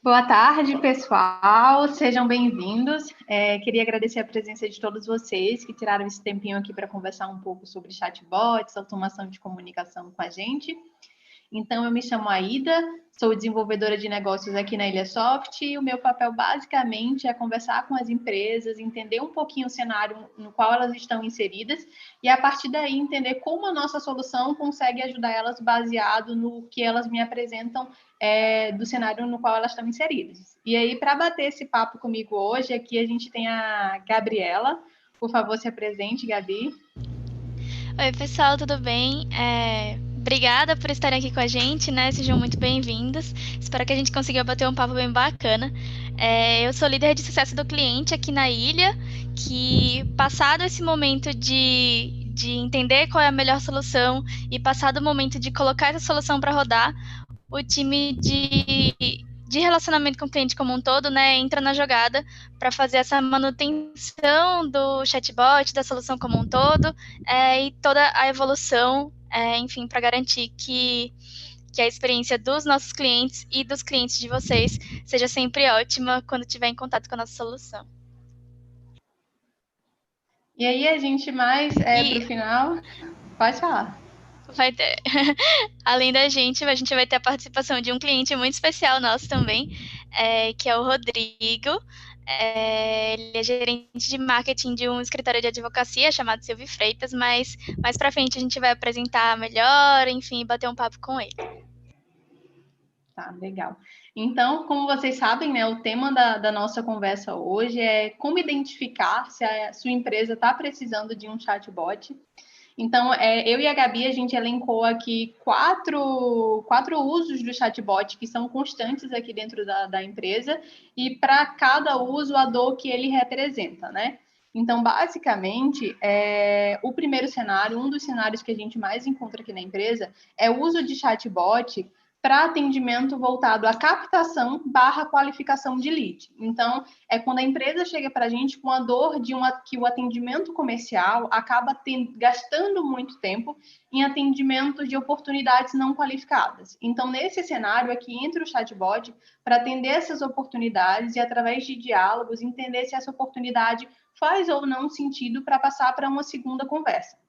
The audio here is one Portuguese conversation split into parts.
Boa tarde, pessoal. Sejam bem-vindos. Queria agradecer a presença de todos vocês que tiraram esse tempinho aqui para conversar um pouco sobre chatbots, automação de comunicação com a gente. Então, eu me chamo Aida, sou desenvolvedora de negócios aqui na Ilhasoft e o meu papel basicamente é conversar com as empresas, entender um pouquinho o cenário no qual elas estão inseridas e, a partir daí, entender como a nossa solução consegue ajudar elas baseado no que elas me apresentam do cenário no qual elas estão inseridas. E aí, para bater esse papo comigo hoje, aqui a gente tem a Gabriela. Por favor, se apresente, Gabi. Oi, pessoal, tudo bem? Obrigada por estarem aqui com a gente, né? Sejam muito bem-vindos. Espero que a gente consiga bater um papo bem bacana. Eu sou líder de sucesso do cliente aqui na ilha, que passado esse momento de entender qual é a melhor solução e passado o momento de colocar essa solução para rodar, o time de relacionamento com o cliente como um todo, né, entra na jogada para fazer essa manutenção do chatbot, da solução como um todo, e toda a evolução, enfim, para garantir que a experiência dos nossos clientes e dos clientes de vocês seja sempre ótima quando estiver em contato com a nossa solução. E aí, a gente mais para o final, pode falar. Vai ter, além da gente, a gente vai ter a participação de um cliente muito especial nosso também, que é o Rodrigo. Ele é gerente de marketing de um escritório de advocacia chamado Silvio Freitas, mas mais para frente a gente vai apresentar melhor, enfim, bater um papo com ele. Tá, legal. Então, como vocês sabem, né, o tema da nossa conversa hoje é como identificar se a sua empresa está precisando de um chatbot. Então, eu e a Gabi, a gente elencou aqui quatro usos do chatbot que são constantes aqui dentro da empresa e para cada uso a dor que ele representa, né? Então, basicamente, o primeiro cenário, um dos cenários que a gente mais encontra aqui na empresa é o uso de chatbot para atendimento voltado à captação / qualificação de lead. Então, é quando a empresa chega para a gente com a dor de que o atendimento comercial acaba gastando muito tempo em atendimento de oportunidades não qualificadas. Então, nesse cenário é que entra o chatbot para atender essas oportunidades e, através de diálogos, entender se essa oportunidade faz ou não sentido para passar para uma segunda conversa.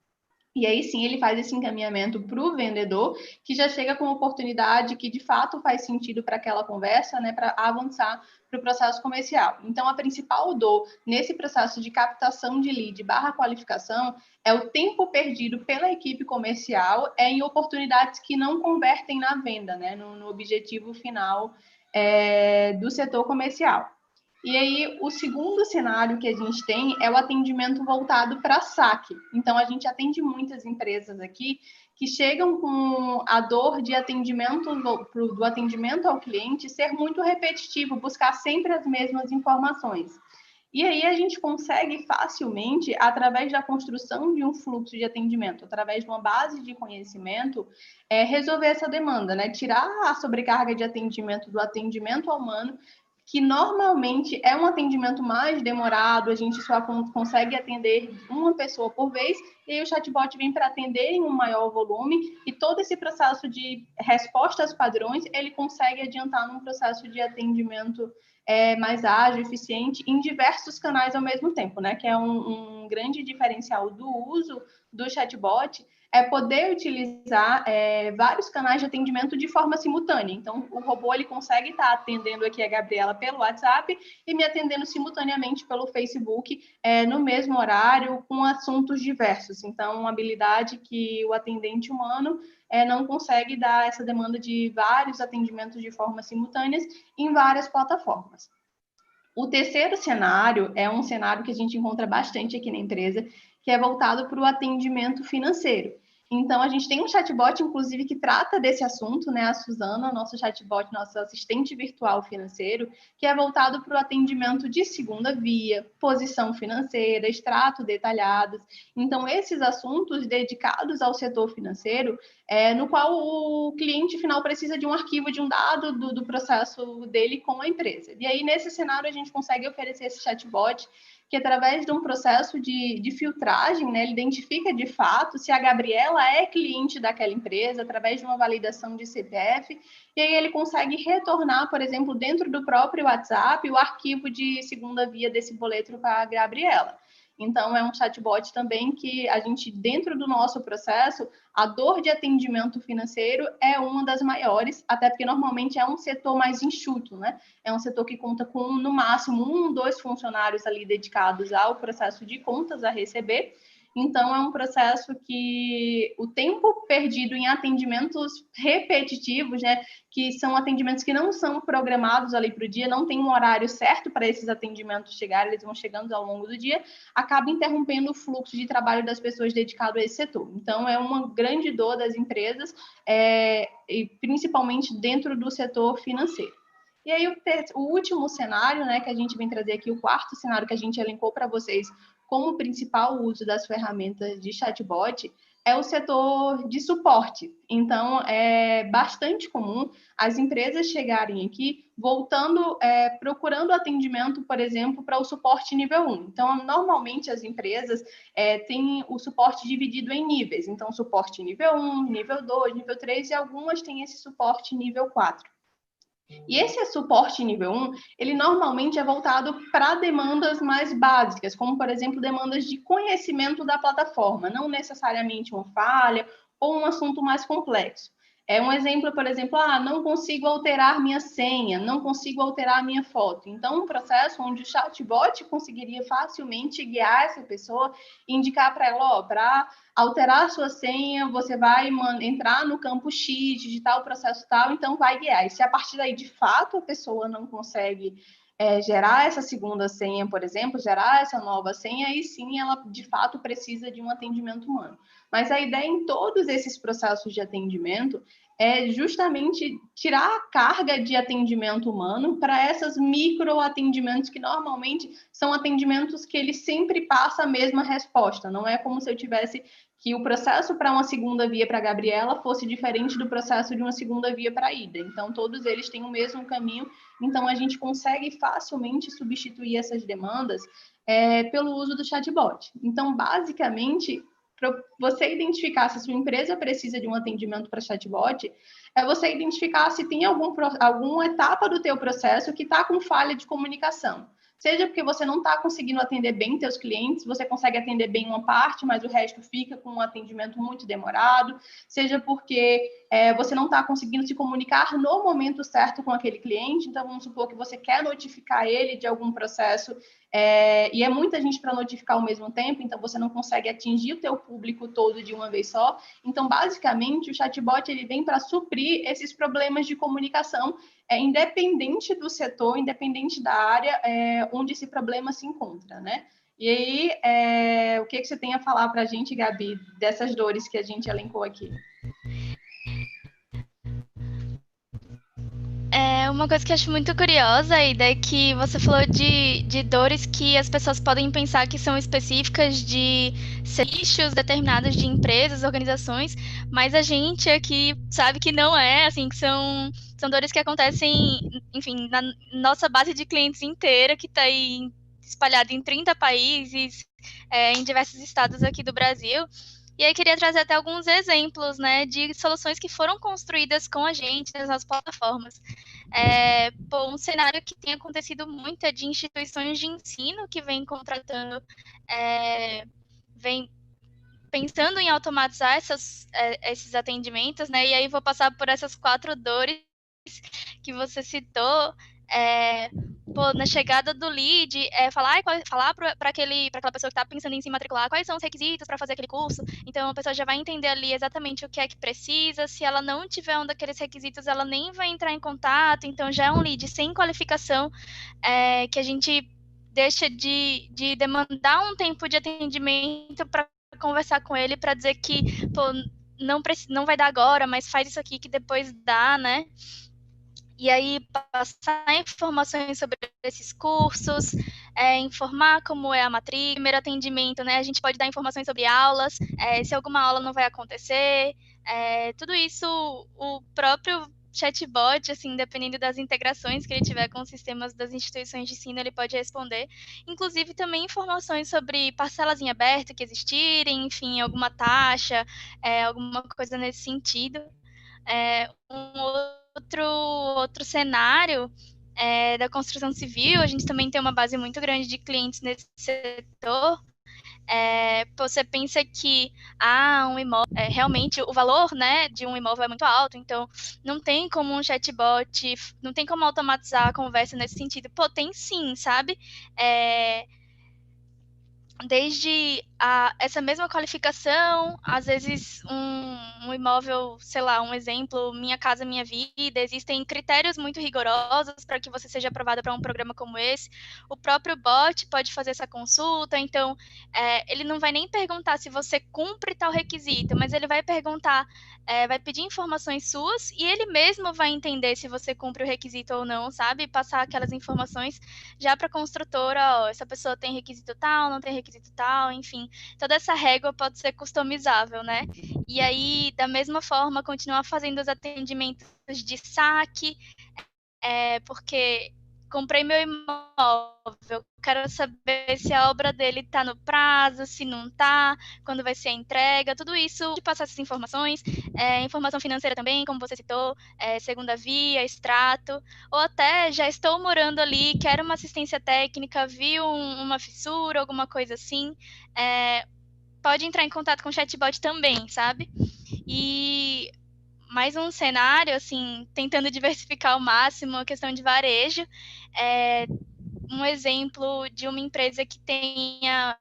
E aí sim ele faz esse encaminhamento para o vendedor, que já chega com uma oportunidade que de fato faz sentido para aquela conversa, né, para avançar para o processo comercial. Então, a principal dor nesse processo de captação de lead / qualificação é o tempo perdido pela equipe comercial em oportunidades que não convertem na venda, né, no objetivo final do setor comercial. E aí, o segundo cenário que a gente tem é o atendimento voltado para saque. Então, a gente atende muitas empresas aqui que chegam com a dor de atendimento, do atendimento ao cliente ser muito repetitivo, buscar sempre as mesmas informações. E aí a gente consegue facilmente, através da construção de um fluxo de atendimento, através de uma base de conhecimento, resolver essa demanda, né? Tirar a sobrecarga de atendimento do atendimento humano, que normalmente é um atendimento mais demorado, a gente só consegue atender uma pessoa por vez, e aí o chatbot vem para atender em um maior volume, e todo esse processo de respostas padrões, ele consegue adiantar num processo de atendimento mais ágil, eficiente, em diversos canais ao mesmo tempo, né? Que é um grande diferencial do uso do chatbot, é poder utilizar vários canais de atendimento de forma simultânea. Então, o robô ele consegue estar atendendo aqui a Gabriela pelo WhatsApp e me atendendo simultaneamente pelo Facebook no mesmo horário, com assuntos diversos. Então, uma habilidade que o atendente humano não consegue dar essa demanda de vários atendimentos de forma simultâneas em várias plataformas. O terceiro cenário é um cenário que a gente encontra bastante aqui na empresa, que é voltado para o atendimento financeiro. Então, a gente tem um chatbot, inclusive, que trata desse assunto, né? A Suzana, nosso chatbot, nosso assistente virtual financeiro, que é voltado para o atendimento de segunda via, posição financeira, extrato detalhados. Então, esses assuntos dedicados ao setor financeiro, no qual o cliente final precisa de um arquivo, de um dado do processo dele com a empresa. E aí, nesse cenário, a gente consegue oferecer esse chatbot que através de um processo de filtragem, né, ele identifica de fato se a Gabriela é cliente daquela empresa, através de uma validação de CPF, e aí ele consegue retornar, por exemplo, dentro do próprio WhatsApp, o arquivo de segunda via desse boleto para a Gabriela. Então, é um chatbot também que a gente, dentro do nosso processo, a dor de atendimento financeiro é uma das maiores, até porque normalmente é um setor mais enxuto, né? É um setor que conta com, no máximo, 1, 2 funcionários ali dedicados ao processo de contas a receber. Então, é um processo que o tempo perdido em atendimentos repetitivos, né, que são atendimentos que não são programados ali para o dia, não tem um horário certo para esses atendimentos chegarem, eles vão chegando ao longo do dia, acaba interrompendo o fluxo de trabalho das pessoas dedicado a esse setor. Então, é uma grande dor das empresas, e principalmente dentro do setor financeiro. E aí, o último cenário, né, que a gente vem trazer aqui, o quarto cenário que a gente elencou para vocês como principal uso das ferramentas de chatbot, é o setor de suporte. Então, é bastante comum as empresas chegarem aqui voltando, procurando atendimento, por exemplo, para o suporte nível 1. Então, normalmente as empresas têm o suporte dividido em níveis. Então, suporte nível 1, nível 2, nível 3 e algumas têm esse suporte nível 4. E esse suporte nível 1, ele normalmente é voltado para demandas mais básicas, como, por exemplo, demandas de conhecimento da plataforma, não necessariamente uma falha ou um assunto mais complexo. Um exemplo, por exemplo, não consigo alterar minha senha, não consigo alterar minha foto. Então, um processo onde o chatbot conseguiria facilmente guiar essa pessoa e indicar para ela, para alterar a sua senha, você vai entrar no campo X, digitar o processo tal, então vai guiar. E se a partir daí, de fato, a pessoa não consegue gerar essa segunda senha, por exemplo, gerar essa nova senha, aí sim ela, de fato, precisa de um atendimento humano. Mas a ideia em todos esses processos de atendimento é justamente tirar a carga de atendimento humano para essas micro atendimentos que normalmente são atendimentos que ele sempre passa a mesma resposta. Não é como se eu tivesse que o processo para uma segunda via para a Gabriela fosse diferente do processo de uma segunda via para a Ida. Então, todos eles têm o mesmo caminho. Então, a gente consegue facilmente substituir essas demandas pelo uso do chatbot. Então, basicamente, para você identificar se a sua empresa precisa de um atendimento para chatbot, é você identificar se tem alguma etapa do teu processo que está com falha de comunicação. Seja porque você não está conseguindo atender bem seus clientes, você consegue atender bem uma parte, mas o resto fica com um atendimento muito demorado. Seja porque você não está conseguindo se comunicar no momento certo com aquele cliente. Então, vamos supor que você quer notificar ele de algum processo e é muita gente para notificar ao mesmo tempo, então você não consegue atingir o teu público todo de uma vez só. Então, basicamente, o chatbot ele vem para suprir esses problemas de comunicação, independente do setor, independente da área onde esse problema se encontra, né? E aí, o que você tem a falar para a gente, Gabi, dessas dores que a gente elencou aqui? Uma coisa que eu acho muito curiosa, Ida, é que você falou de dores que as pessoas podem pensar que são específicas de nichos determinados de empresas, organizações, mas a gente aqui sabe que não é, assim, que são dores que acontecem, enfim, na nossa base de clientes inteira, que está aí espalhada em 30 países, em diversos estados aqui do Brasil. E aí queria trazer até alguns exemplos, né, de soluções que foram construídas com a gente nas nossas plataformas. Um cenário que tem acontecido muito é de instituições de ensino que vem contratando, vem pensando em automatizar esses atendimentos, né? E aí vou passar por essas 4 dores que você citou. Na chegada do lead, falar para aquela pessoa que está pensando em se matricular quais são os requisitos para fazer aquele curso. Então, a pessoa já vai entender ali exatamente o que é que precisa. Se ela não tiver um daqueles requisitos, ela nem vai entrar em contato. Então, já é um lead sem qualificação, que a gente deixa de demandar um tempo de atendimento para conversar com ele, para dizer que não vai dar agora, mas faz isso aqui que depois dá, né? E aí, passar informações sobre esses cursos, informar como é a matrícula, primeiro atendimento, né? A gente pode dar informações sobre aulas, se alguma aula não vai acontecer, tudo isso o próprio chatbot, assim, dependendo das integrações que ele tiver com os sistemas das instituições de ensino, ele pode responder. Inclusive, também informações sobre parcelas em aberto que existirem, enfim, alguma taxa, alguma coisa nesse sentido. Um outro cenário da construção civil, a gente também tem uma base muito grande de clientes nesse setor. Você pensa que um imóvel, realmente o valor, né, de um imóvel é muito alto, então não tem como um chatbot, não tem como automatizar a conversa nesse sentido. Pô, tem sim, sabe? Desde essa mesma qualificação, às vezes um imóvel, sei lá, um exemplo, Minha Casa Minha Vida, existem critérios muito rigorosos para que você seja aprovada para um programa como esse. O próprio bot pode fazer essa consulta, então ele não vai nem perguntar se você cumpre tal requisito, mas ele vai perguntar, vai pedir informações suas e ele mesmo vai entender se você cumpre o requisito ou não, sabe? Passar aquelas informações já para a construtora, ó, essa pessoa tem requisito tal, não tem requisito tal, enfim, toda essa régua pode ser customizável, né? E aí, da mesma forma, continuar fazendo os atendimentos de saque, porque comprei meu imóvel, quero saber se a obra dele está no prazo, se não está, quando vai ser a entrega, tudo isso, de passar essas informações, informação financeira também, como você citou, segunda via, extrato, ou até já estou morando ali, quero uma assistência técnica, vi uma fissura, alguma coisa assim, pode entrar em contato com o chatbot também, sabe? E mais um cenário, assim, tentando diversificar ao máximo a questão de varejo. Um exemplo de uma empresa que tenha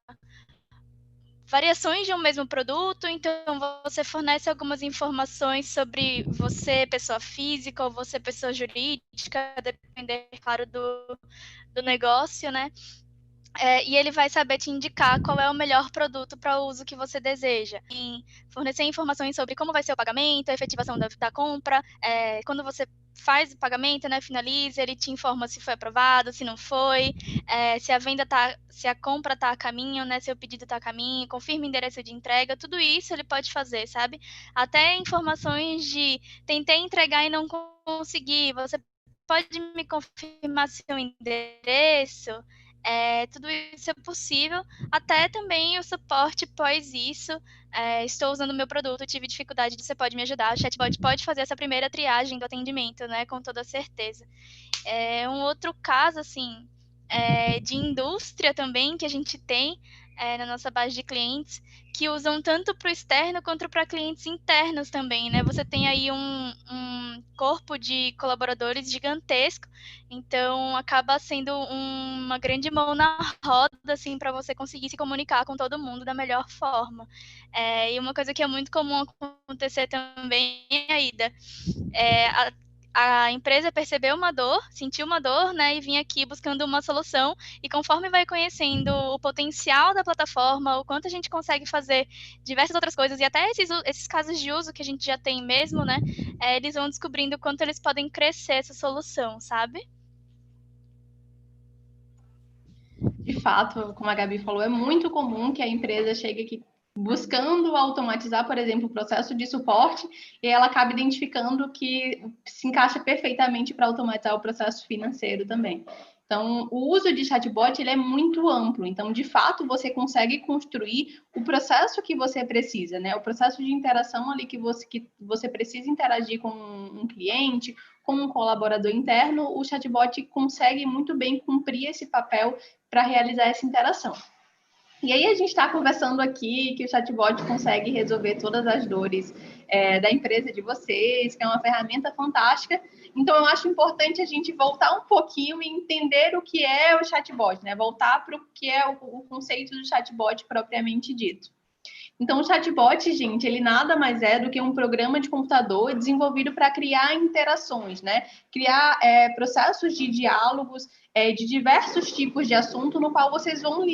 variações de um mesmo produto, então você fornece algumas informações sobre você, pessoa física, ou você, pessoa jurídica, depender, claro, do negócio, né? E ele vai saber te indicar qual é o melhor produto para o uso que você deseja. Em fornecer informações sobre como vai ser o pagamento, a efetivação da compra, quando você faz o pagamento, né, finaliza, ele te informa se foi aprovado, se não foi, se a compra está a caminho, né, se o pedido está a caminho, confirma o endereço de entrega, tudo isso ele pode fazer, sabe? Até informações de tentei entregar e não consegui, você pode me confirmar seu endereço? Tudo isso é possível, até também o suporte pós isso. Estou usando o meu produto, tive dificuldade, você pode me ajudar. O chatbot pode fazer essa primeira triagem do atendimento, né, com toda certeza. Um outro caso, assim, de indústria também que a gente tem na nossa base de clientes, que usam tanto para o externo quanto para clientes internos também, né? Você tem aí um corpo de colaboradores gigantesco, então acaba sendo uma grande mão na roda, assim, para você conseguir se comunicar com todo mundo da melhor forma. E uma coisa que é muito comum acontecer também, Aida, a empresa percebeu uma dor, sentiu uma dor, né, e vinha aqui buscando uma solução, e conforme vai conhecendo o potencial da plataforma, o quanto a gente consegue fazer diversas outras coisas, e até esses casos de uso que a gente já tem mesmo, né, eles vão descobrindo o quanto eles podem crescer essa solução, sabe? De fato, como a Gabi falou, é muito comum que a empresa chegue aqui buscando automatizar, por exemplo, o processo de suporte, e ela acaba identificando que se encaixa perfeitamente para automatizar o processo financeiro também. Então, o uso de chatbot ele é muito amplo. Então, de fato, você consegue construir o processo que você precisa, né? O processo de interação ali que você precisa interagir com um cliente, com um colaborador interno, o chatbot consegue muito bem cumprir esse papel para realizar essa interação. E aí a gente está conversando aqui que o chatbot consegue resolver todas as dores da empresa de vocês, que é uma ferramenta fantástica. Então, eu acho importante a gente voltar um pouquinho e entender o que é o chatbot, né? Voltar para o que é o conceito do chatbot propriamente dito. Então, o chatbot, gente, ele nada mais é do que um programa de computador desenvolvido para criar interações, né? Criar processos de diálogos de diversos tipos de assunto, no qual vocês vão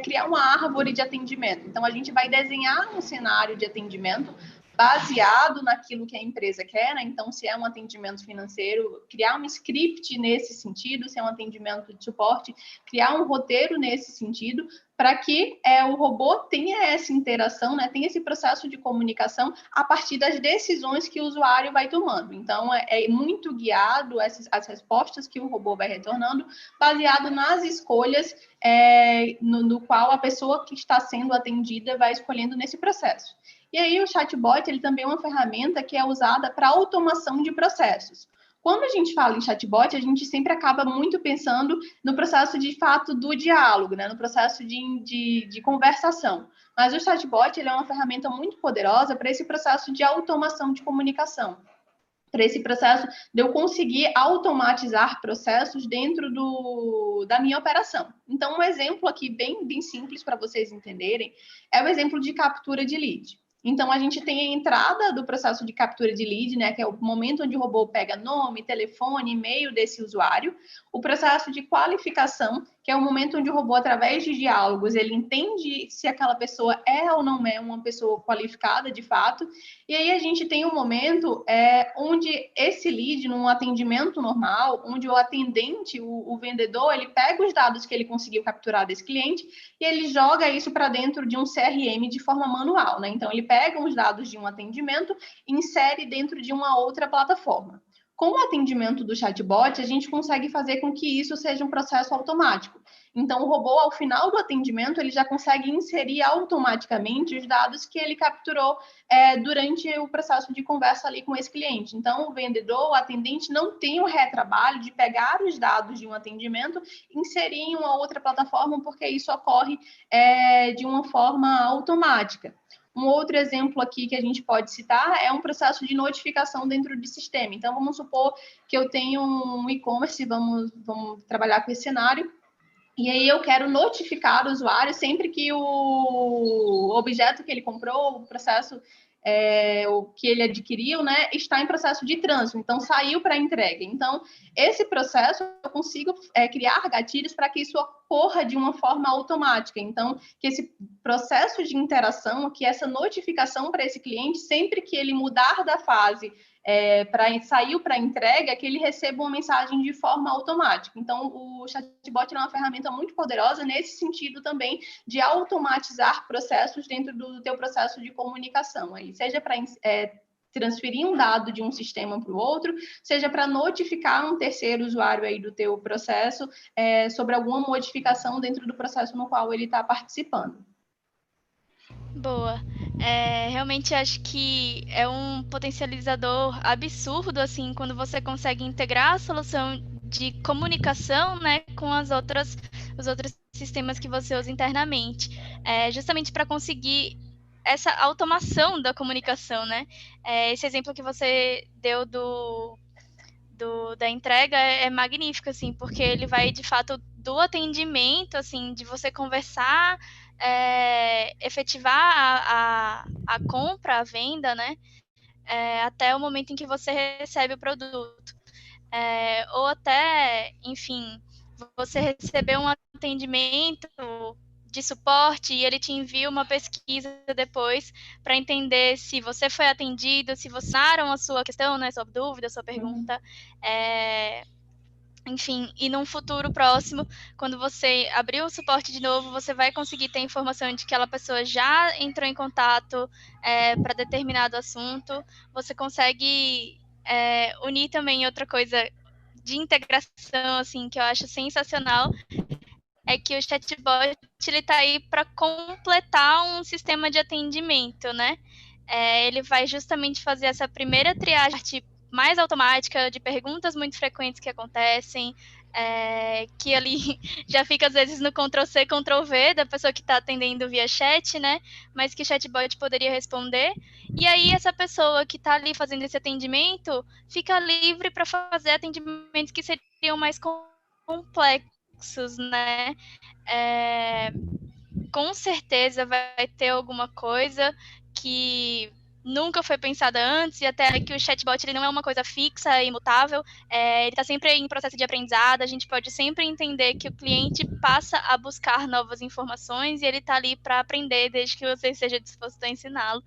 criar uma árvore de atendimento. Então, a gente vai desenhar um cenário de atendimento baseado naquilo que a empresa quer, né? Então, se é um atendimento financeiro, criar um script nesse sentido, se é um atendimento de suporte, criar um roteiro nesse sentido, para que o robô tenha essa interação, né, tenha esse processo de comunicação a partir das decisões que o usuário vai tomando. Então, é muito guiado as respostas que o robô vai retornando, baseado nas escolhas no qual a pessoa que está sendo atendida vai escolhendo nesse processo. E aí o chatbot, ele também é uma ferramenta que é usada para automação de processos. Quando a gente fala em chatbot, a gente sempre acaba muito pensando no processo de fato do diálogo, né? No processo de conversação. Mas o chatbot, ele é uma ferramenta muito poderosa para esse processo de automação de comunicação, para esse processo de eu conseguir automatizar processos dentro da minha operação. Então, um exemplo aqui bem simples para vocês entenderem é o exemplo de captura de lead. Então, a gente tem a entrada do processo de captura de lead, né, que é o momento onde o robô pega nome, telefone, e-mail desse usuário. O processo de qualificação, que é o momento onde o robô, através de diálogos, ele entende se aquela pessoa é ou não é uma pessoa qualificada, de fato. E aí a gente tem um momento onde esse lead, num atendimento normal, onde o atendente, o vendedor, ele pega os dados que ele conseguiu capturar desse cliente e ele joga isso para dentro de um CRM de forma manual, né? Então, ele pega os dados de um atendimento e insere dentro de uma outra plataforma. Com o atendimento do chatbot, a gente consegue fazer com que isso seja um processo automático. Então, o robô, ao final do atendimento, ele já consegue inserir automaticamente os dados que ele capturou durante o processo de conversa ali com esse cliente. Então, o vendedor, o atendente, não tem o retrabalho de pegar os dados de um atendimento e inserir em uma outra plataforma, porque isso ocorre de uma forma automática. Um outro exemplo aqui que a gente pode citar é um processo de notificação dentro do sistema. Então, vamos supor que eu tenho um e-commerce, vamos trabalhar com esse cenário, e aí eu quero notificar o usuário sempre que o objeto que ele comprou, o processo o que ele adquiriu, né, está em processo de trânsito, então saiu para entrega. Então, esse processo eu consigo criar gatilhos para que isso ocorra de uma forma automática. Então, que esse processo de interação, que essa notificação para esse cliente, sempre que ele mudar da fase saiu para entrega, que ele receba uma mensagem de forma automática. Então, o chatbot é uma ferramenta muito poderosa nesse sentido também de automatizar processos dentro do teu processo de comunicação. Aí, seja para transferir um dado de um sistema para o outro, seja para notificar um terceiro usuário aí do teu processo sobre alguma modificação dentro do processo no qual ele está participando. Boa. Realmente acho que é um potencializador absurdo, assim, quando você consegue integrar a solução de comunicação, né, com os outros sistemas que você usa internamente. Justamente para conseguir essa automação da comunicação, né? Esse exemplo que você deu da entrega é magnífico, assim, porque ele vai, de fato, do atendimento, assim, de você conversar, efetivar a compra, a venda, né? Até o momento em que você recebe o produto. Ou até, enfim, você receber um atendimento de suporte e ele te envia uma pesquisa depois para entender se você foi atendido, se votaram a sua questão, né, sua dúvida, sua pergunta. Enfim, e num futuro próximo, quando você abrir o suporte de novo, você vai conseguir ter informação de que aquela pessoa já entrou em contato para determinado assunto. Você consegue unir também outra coisa de integração, assim, que eu acho sensacional, é que o chatbot ele está aí para completar um sistema de atendimento, né? Ele vai justamente fazer essa primeira triagem mais automática de perguntas muito frequentes que acontecem, que ali já fica às vezes no Ctrl+C, Ctrl+V da pessoa que está atendendo via chat, né? Mas que o chatbot poderia responder. E aí essa pessoa que está ali fazendo esse atendimento fica livre para fazer atendimentos que seriam mais complexos, né? Com certeza vai ter alguma coisa que nunca foi pensada antes, e até que o chatbot ele não é uma coisa fixa e imutável, ele está sempre em processo de aprendizado, a gente pode sempre entender que o cliente passa a buscar novas informações e ele está ali para aprender desde que você esteja disposto a ensiná-lo.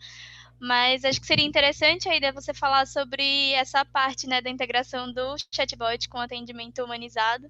Mas acho que seria interessante ainda você falar sobre essa parte, né, da integração do chatbot com atendimento humanizado.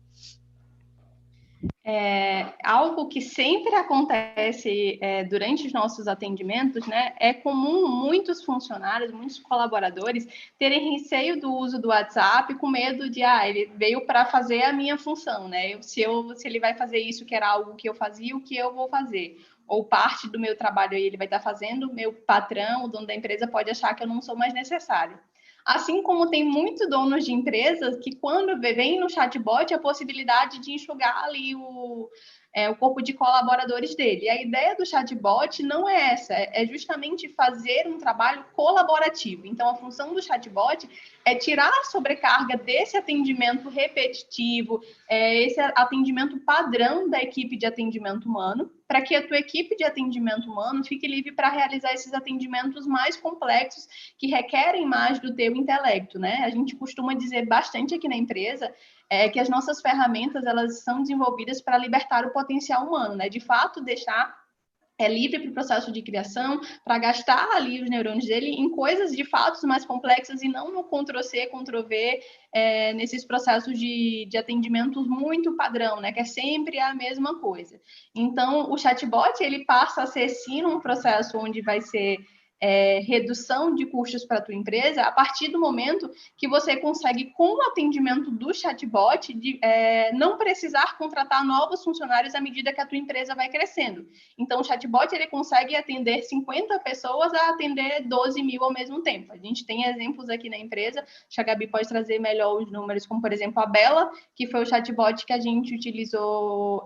algo que sempre acontece durante os nossos atendimentos, né? É comum muitos funcionários, muitos colaboradores terem receio do uso do WhatsApp com medo de, ele veio para fazer a minha função, né? Se ele vai fazer isso, que era algo que eu fazia, o que eu vou fazer? Ou parte do meu trabalho aí ele vai estar fazendo, meu patrão, o dono da empresa, pode achar que eu não sou mais necessário. Assim como tem muitos donos de empresas que, quando vem no chatbot, a possibilidade de enxugar ali o corpo de colaboradores dele. E a ideia do chatbot não é essa, é justamente fazer um trabalho colaborativo. Então, a função do chatbot é tirar a sobrecarga desse atendimento repetitivo, esse atendimento padrão da equipe de atendimento humano, para que a tua equipe de atendimento humano fique livre para realizar esses atendimentos mais complexos, que requerem mais do teu intelecto, né? A gente costuma dizer bastante aqui na empresa que as nossas ferramentas, elas são desenvolvidas para libertar o potencial humano, né? De fato, deixar livre para o processo de criação, para gastar ali os neurônios dele em coisas de fato mais complexas e não no Ctrl+C, Ctrl+V, nesses processos de atendimentos muito padrão, né? Que é sempre a mesma coisa. Então, o chatbot, ele passa a ser, sim, um processo onde vai ser redução de custos para a tua empresa a partir do momento que você consegue, com o atendimento do chatbot, não precisar contratar novos funcionários à medida que a tua empresa vai crescendo. Então, o chatbot, ele consegue atender 50 pessoas a atender 12 mil ao mesmo tempo. A gente tem exemplos aqui na empresa, a Gabi pode trazer melhor os números, como, por exemplo, a Bela, que foi o chatbot que a gente utilizou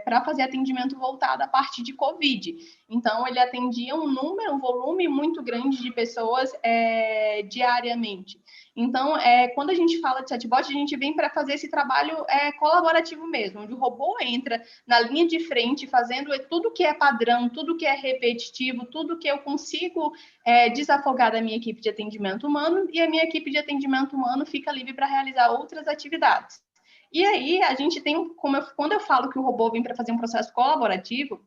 para fazer atendimento voltado à parte de Covid. Então, ele atendia um volume muito grande de pessoas diariamente. Então, quando a gente fala de chatbot, a gente vem para fazer esse trabalho colaborativo mesmo, onde o robô entra na linha de frente, fazendo tudo que é padrão, tudo que é repetitivo, tudo que eu consigo desafogar da minha equipe de atendimento humano, e a minha equipe de atendimento humano fica livre para realizar outras atividades. E aí, a gente tem, quando eu falo que o robô vem para fazer um processo colaborativo,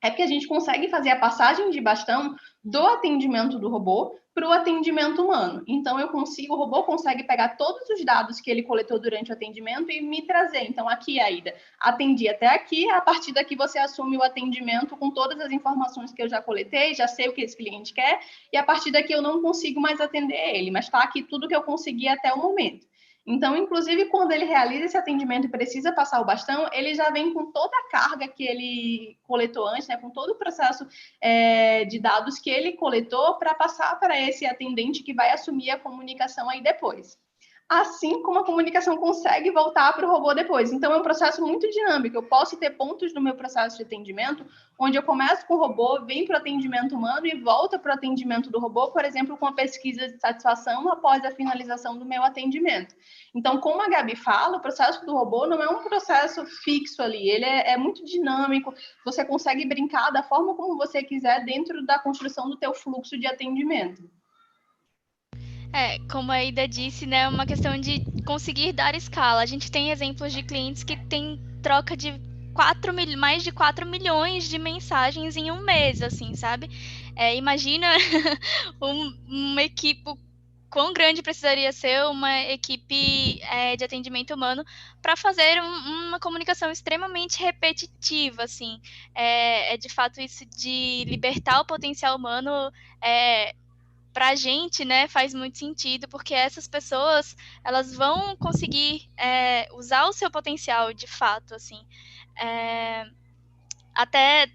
é porque a gente consegue fazer a passagem de bastão do atendimento do robô para o atendimento humano. Então, o robô consegue pegar todos os dados que ele coletou durante o atendimento e me trazer. Então, aqui, Aida, atendi até aqui, a partir daqui você assume o atendimento com todas as informações que eu já coletei, já sei o que esse cliente quer, e a partir daqui eu não consigo mais atender ele, mas está aqui tudo que eu consegui até o momento. Então, inclusive, quando ele realiza esse atendimento e precisa passar o bastão, ele já vem com toda a carga que ele coletou antes, né, com todo o processo de dados que ele coletou para passar para esse atendente que vai assumir a comunicação aí depois. Assim como a comunicação consegue voltar para o robô depois. Então, é um processo muito dinâmico. Eu posso ter pontos no meu processo de atendimento onde eu começo com o robô, venho para o atendimento humano e volto para o atendimento do robô, por exemplo, com a pesquisa de satisfação após a finalização do meu atendimento. Então, como a Gabi fala, o processo do robô não é um processo fixo ali, ele é muito dinâmico, você consegue brincar da forma como você quiser dentro da construção do teu fluxo de atendimento. Como a Ida disse, né, é uma questão de conseguir dar escala. A gente tem exemplos de clientes que têm troca de mais de 4 milhões de mensagens em um mês, assim, sabe? Imagina uma equipe, quão grande precisaria ser uma equipe de atendimento humano para fazer uma comunicação extremamente repetitiva, assim. De fato isso de libertar o potencial humano para a gente, né, faz muito sentido, porque essas pessoas, elas vão conseguir usar o seu potencial de fato, assim. Até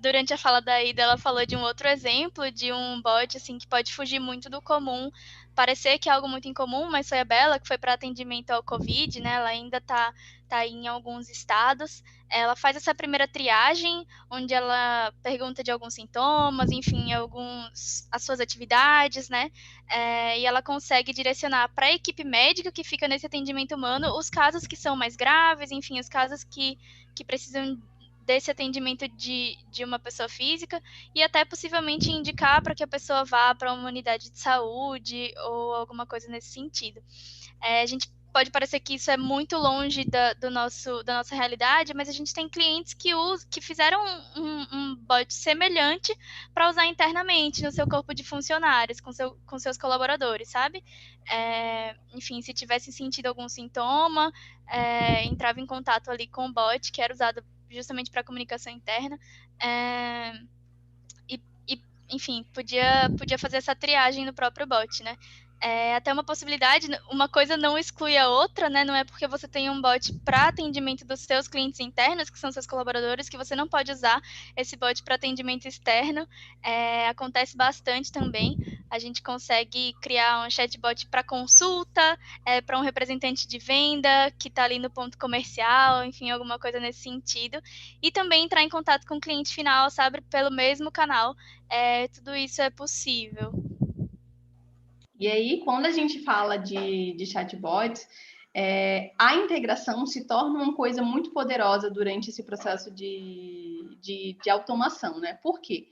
durante a fala da Ida, ela falou de um outro exemplo, de um bot, assim, que pode fugir muito do comum, parecer que é algo muito incomum, mas foi a Bela, que foi para atendimento ao Covid, né, ela ainda tá em alguns estados, ela faz essa primeira triagem, onde ela pergunta de alguns sintomas, enfim, as suas atividades, né, e ela consegue direcionar para a equipe médica que fica nesse atendimento humano os casos que são mais graves, enfim, os casos que precisam desse atendimento de uma pessoa física e até possivelmente indicar para que a pessoa vá para uma unidade de saúde ou alguma coisa nesse sentido. A gente pode parecer que isso é muito longe da nossa realidade, mas a gente tem clientes que fizeram um bot semelhante para usar internamente no seu corpo de funcionários, com seus colaboradores, sabe? Enfim, se tivesse sentido algum sintoma, entrava em contato ali com o bot, que era usado justamente para comunicação interna. Enfim, podia fazer essa triagem no próprio bot, né? Até uma possibilidade, uma coisa não exclui a outra, né? Não é porque você tem um bot para atendimento dos seus clientes internos, que são seus colaboradores, que você não pode usar esse bot para atendimento externo. Acontece bastante também. A gente consegue criar um chatbot para consulta, para um representante de venda que está ali no ponto comercial, enfim, alguma coisa nesse sentido. E também entrar em contato com o cliente final, sabe, pelo mesmo canal. Tudo isso é possível. E aí, quando a gente fala de chatbots, a integração se torna uma coisa muito poderosa durante esse processo de automação, né? Por quê?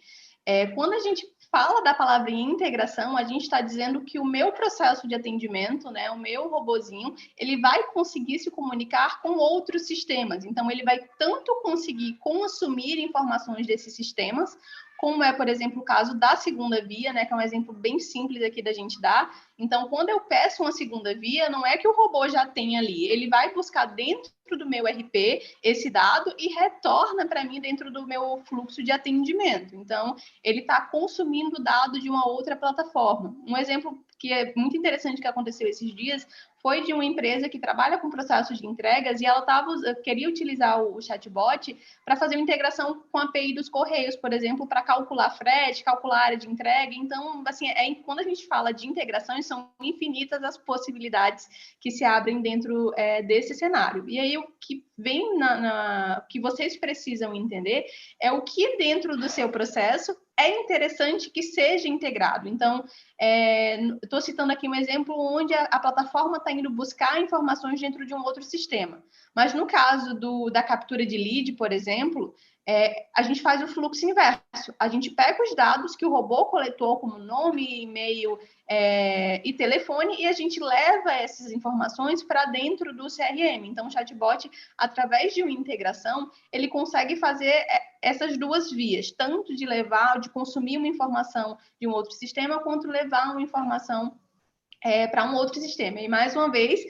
Quando a gente fala da palavra integração, a gente está dizendo que o meu processo de atendimento, né, o meu robozinho, ele vai conseguir se comunicar com outros sistemas. Então, ele vai tanto conseguir consumir informações desses sistemas, como é, por exemplo, o caso da segunda via, né, que é um exemplo bem simples aqui da gente dar. Então, quando eu peço uma segunda via, não é que o robô já tem ali, ele vai buscar dentro do meu RP esse dado e retorna para mim dentro do meu fluxo de atendimento. Então, ele está consumindo dado de uma outra plataforma. Um exemplo que é muito interessante que aconteceu esses dias foi de uma empresa que trabalha com processos de entregas e ela queria utilizar o chatbot para fazer uma integração com a API dos Correios, por exemplo, para calcular frete, calcular área de entrega. Então, assim, quando a gente fala de integrações, são infinitas as possibilidades que se abrem dentro desse cenário. E aí, o que vem que vocês precisam entender é o que dentro do seu processo é interessante que seja integrado. Então, estou citando aqui um exemplo onde a plataforma está indo buscar informações dentro de um outro sistema. Mas no caso da captura de lead, por exemplo, a gente faz o fluxo inverso. A gente pega os dados que o robô coletou como nome, e-mail e telefone e a gente leva essas informações para dentro do CRM. Então, o chatbot, através de uma integração, ele consegue fazer essas duas vias, tanto de consumir uma informação de um outro sistema, quanto levar uma informação para um outro sistema. E, mais uma vez,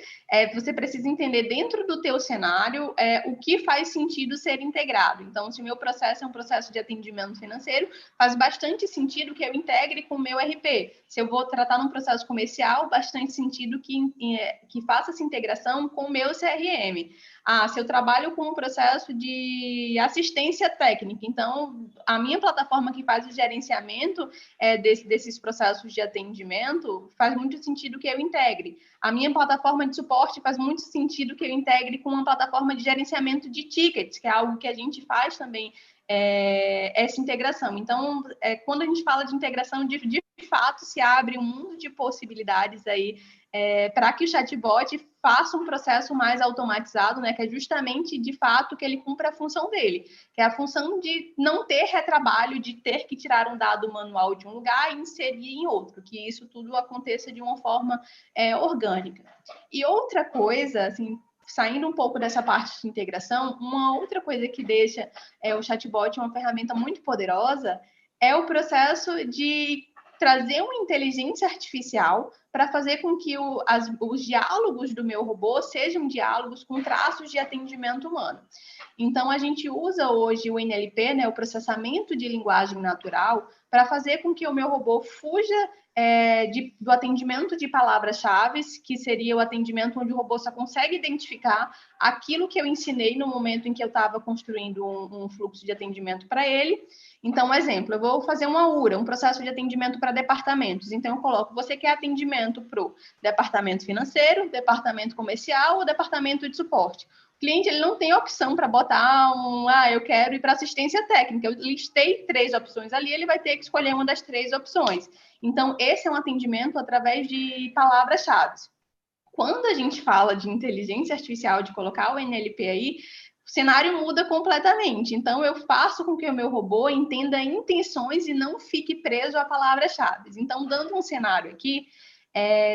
você precisa entender dentro do teu cenário o que faz sentido ser integrado. Então, se o meu processo é um processo de atendimento financeiro, faz bastante sentido que eu integre com o meu RP. Se eu vou tratar num processo comercial, bastante sentido que faça essa integração com o meu CRM. Se eu trabalho com um processo de assistência técnica, então, a minha plataforma que faz o gerenciamento desses processos de atendimento, faz muito sentido que eu integre. A minha plataforma de suporte faz muito sentido que eu integre com uma plataforma de gerenciamento de tickets, que é algo que a gente faz também, essa integração. Então, quando a gente fala de integração, de fato, se abre um mundo de possibilidades aí para que o chatbot faça um processo mais automatizado, né, que é justamente, de fato, que ele cumpra a função dele, que é a função de não ter retrabalho, de ter que tirar um dado manual de um lugar e inserir em outro, que isso tudo aconteça de uma forma orgânica. E outra coisa, assim, saindo um pouco dessa parte de integração, uma outra coisa que deixa o chatbot uma ferramenta muito poderosa é o processo de trazer uma inteligência artificial para fazer com que os diálogos do meu robô sejam diálogos com traços de atendimento humano. Então, a gente usa hoje o NLP, né, o processamento de linguagem natural, para fazer com que o meu robô fuja do atendimento de palavras-chave, que seria o atendimento onde o robô só consegue identificar aquilo que eu ensinei no momento em que eu estava construindo um fluxo de atendimento para ele. Então, um exemplo, eu vou fazer uma URA, um processo de atendimento para departamentos. Então, eu coloco, você quer atendimento para o departamento financeiro, departamento comercial ou departamento de suporte? O cliente ele não tem opção para botar eu quero ir para assistência técnica. Eu listei 3 opções ali, ele vai ter que escolher uma das 3 opções. Então, esse é um atendimento através de palavras-chave. Quando a gente fala de inteligência artificial, de colocar o NLP aí, o cenário muda completamente. Então, eu faço com que o meu robô entenda intenções e não fique preso a palavras-chave. Então, dando um cenário aqui,